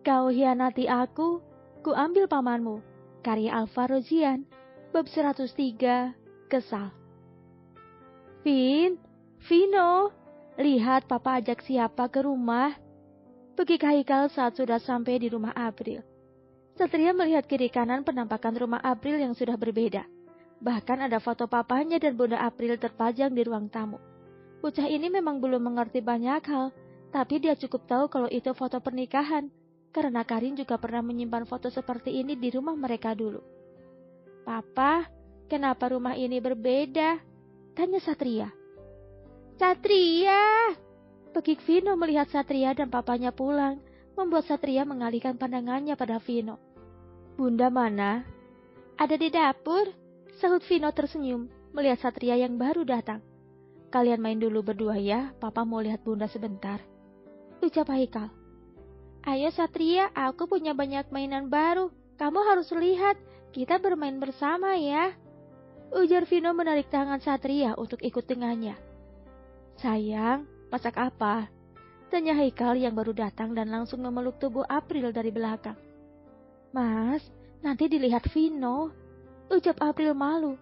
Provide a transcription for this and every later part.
Kau hianati aku, ku ambil pamanmu. Karya Alvaro Zian, bab 103, Kesal. Vino, lihat papa ajak siapa ke rumah. Begik Haikal saat sudah sampai di rumah April. Satria melihat kiri kanan penampakan rumah April yang sudah berbeda. Bahkan ada foto papanya dan bunda April terpajang di ruang tamu. Bocah ini memang belum mengerti banyak hal, tapi dia cukup tahu kalau itu foto pernikahan. Karena Karin juga pernah menyimpan foto seperti ini di rumah mereka dulu. Papa, kenapa rumah ini berbeda? Tanya Satria. Satria! Begik Vino melihat Satria dan papanya pulang, membuat Satria mengalihkan pandangannya pada Vino. Bunda mana? Ada di dapur, sahut Vino tersenyum melihat Satria yang baru datang. Kalian main dulu berdua ya, papa mau lihat bunda sebentar, ucap Haikal. Ayo Satria, aku punya banyak mainan baru. Kamu harus lihat, kita bermain bersama ya. Ujar Vino menarik tangan Satria untuk ikut dengannya. Sayang, masak apa? Tanya Haikal yang baru datang dan langsung memeluk tubuh April dari belakang. Mas, nanti dilihat Vino, ucap April malu.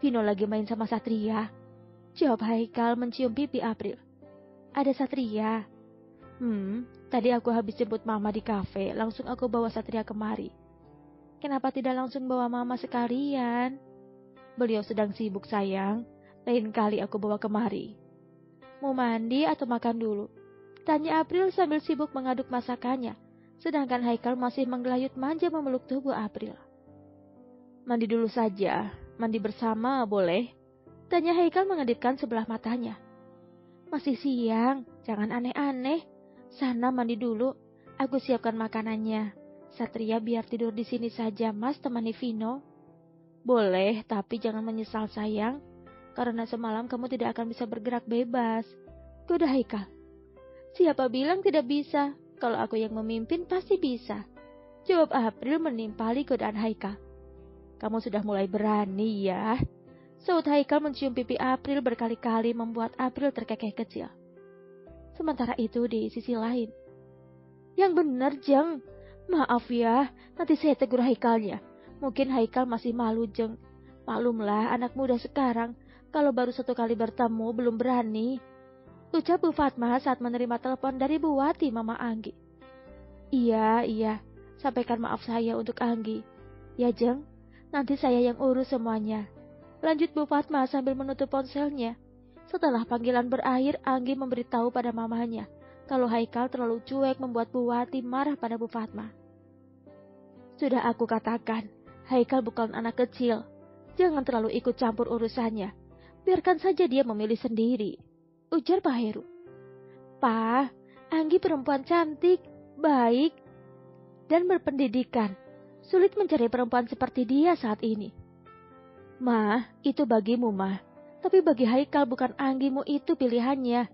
Vino lagi main sama Satria, jawab Haikal mencium pipi April. Ada Satria. Tadi aku habis jemput mama di kafe, langsung aku bawa Satria kemari. Kenapa tidak langsung bawa mama sekalian? Beliau sedang sibuk sayang, lain kali aku bawa kemari. Mau mandi atau makan dulu? Tanya April sambil sibuk mengaduk masakannya, sedangkan Haikal masih menggelayut manja memeluk tubuh April. Mandi dulu saja, mandi bersama boleh? Tanya Haikal mengedipkan sebelah matanya. Masih siang, jangan aneh-aneh. Sana mandi dulu, aku siapkan makanannya. Satria biar tidur di sini saja, Mas temani Vino. Boleh, tapi jangan menyesal sayang, karena semalam kamu tidak akan bisa bergerak bebas. Goda Haikal. Siapa bilang tidak bisa? Kalau aku yang memimpin pasti bisa, jawab April menimpali godaan Haikal. Kamu sudah mulai berani ya, sahut Haikal mencium pipi April berkali-kali membuat April terkekeh kecil. Sementara itu di sisi lain. Yang benar Jeng, maaf ya, nanti saya tegur Haikalnya. Mungkin Haikal masih malu Jeng. Maklumlah anak muda sekarang, kalau baru satu kali bertemu belum berani, ucap Bu Fatma saat menerima telepon dari Bu Wati Mama Anggi. Iya, sampaikan maaf saya untuk Anggi. Ya Jeng, nanti saya yang urus semuanya, lanjut Bu Fatma sambil menutup ponselnya. Setelah panggilan berakhir, Anggi memberitahu pada mamanya kalau Haikal terlalu cuek membuat Bu Wati marah pada Bu Fatma. Sudah aku katakan, Haikal bukan anak kecil. Jangan terlalu ikut campur urusannya. Biarkan saja dia memilih sendiri, ujar Pak Heru. Pa, Anggi perempuan cantik, baik, dan berpendidikan. Sulit mencari perempuan seperti dia saat ini. Ma, itu bagimu, Ma. Tapi bagi Haikal bukan Anggimu itu pilihannya.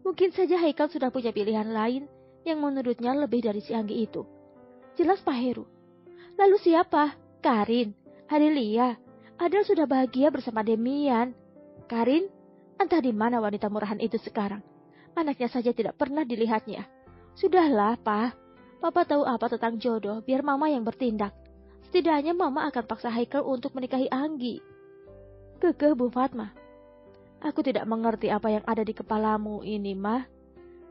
Mungkin saja Haikal sudah punya pilihan lain yang menurutnya lebih dari si Anggi itu. Jelas Pak Heru. Lalu siapa? Karin, Adelia. Adel sudah bahagia bersama Demian. Karin, entah di mana wanita murahan itu sekarang. Anaknya saja tidak pernah dilihatnya. Sudahlah, Pa. Papa tahu apa tentang jodoh, biar Mama yang bertindak. Setidaknya Mama akan paksa Haikal untuk menikahi Anggi. Kekeh Bu Fatma. Aku tidak mengerti apa yang ada di kepalamu ini, Mah.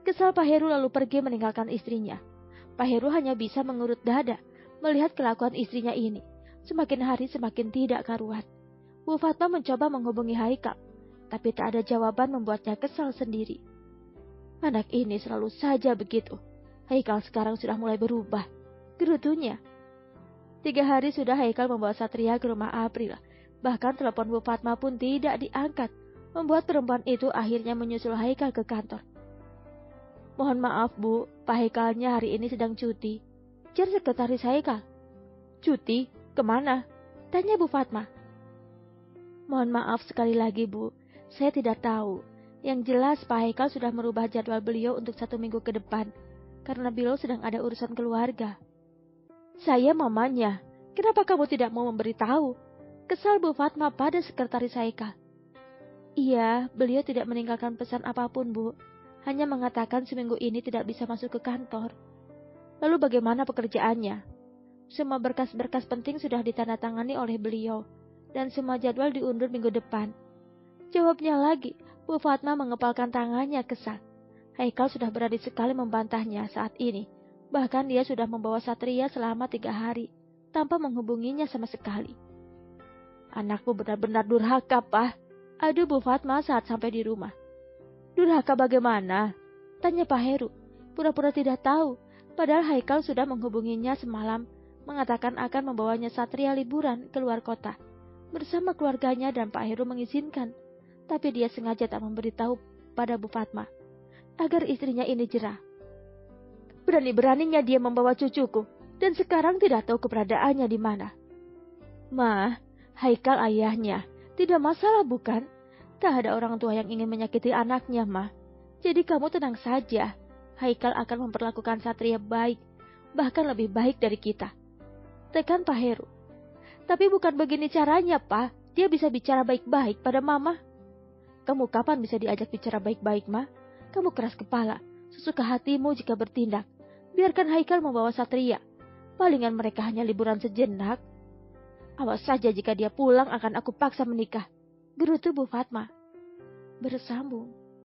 Kesal Pak Heru lalu pergi meninggalkan istrinya. Pak Heru hanya bisa mengurut dada melihat kelakuan istrinya ini. Semakin hari semakin tidak karuan. Bu Fatma mencoba menghubungi Haikal, tapi tak ada jawaban membuatnya kesal sendiri. Anak ini selalu saja begitu. Haikal sekarang sudah mulai berubah, gerutunya. 3 hari sudah Haikal membawa Satria ke rumah April. Bahkan telepon Bu Fatma pun tidak diangkat, membuat perempuan itu akhirnya menyusul Haikal ke kantor. Mohon maaf Bu, Pak Haikalnya hari ini sedang cuti, ujar sekretaris Haikal. Cuti? Kemana? Tanya Bu Fatma. Mohon maaf sekali lagi Bu, saya tidak tahu. Yang jelas Pak Haikal sudah merubah jadwal beliau untuk 1 minggu ke depan, karena beliau sedang ada urusan keluarga. Saya mamanya, kenapa kamu tidak mau memberitahu? Kesal Bu Fatma pada sekretaris Haikal. Iya, beliau tidak meninggalkan pesan apapun, Bu. Hanya mengatakan seminggu ini tidak bisa masuk ke kantor. Lalu bagaimana pekerjaannya? Semua berkas-berkas penting sudah ditandatangani oleh beliau, dan semua jadwal diundur minggu depan. Jawabnya lagi, Bu Fatma mengepalkan tangannya kesal. Haikal sudah berani sekali membantahnya saat ini. Bahkan dia sudah membawa Satria selama 3 hari, tanpa menghubunginya sama sekali. Anakku benar-benar durhaka, Pak. Aduh Bu Fatma saat sampai di rumah. Durhaka bagaimana? Tanya Pak Heru, pura-pura tidak tahu, padahal Haikal sudah menghubunginya semalam, mengatakan akan membawanya Satria liburan ke luar kota, bersama keluarganya dan Pak Heru mengizinkan, tapi dia sengaja tak memberitahu pada Bu Fatma, agar istrinya ini jerah. Berani-beraninya dia membawa cucuku, dan sekarang tidak tahu keberadaannya di mana. Ma, Haikal ayahnya, tidak masalah bukan? Tak ada orang tua yang ingin menyakiti anaknya, Ma. Jadi kamu tenang saja. Haikal akan memperlakukan Satria baik, bahkan lebih baik dari kita. Tekan Pak Heru. Tapi bukan begini caranya, Pak. Dia bisa bicara baik-baik pada Mama. Kamu kapan bisa diajak bicara baik-baik, Ma? Kamu keras kepala, sesuka hatimu jika bertindak. Biarkan Haikal membawa Satria. Palingan mereka hanya liburan sejenak. Awas saja jika dia pulang akan aku paksa menikah. Gerutu Bu Fatma. Bersambung.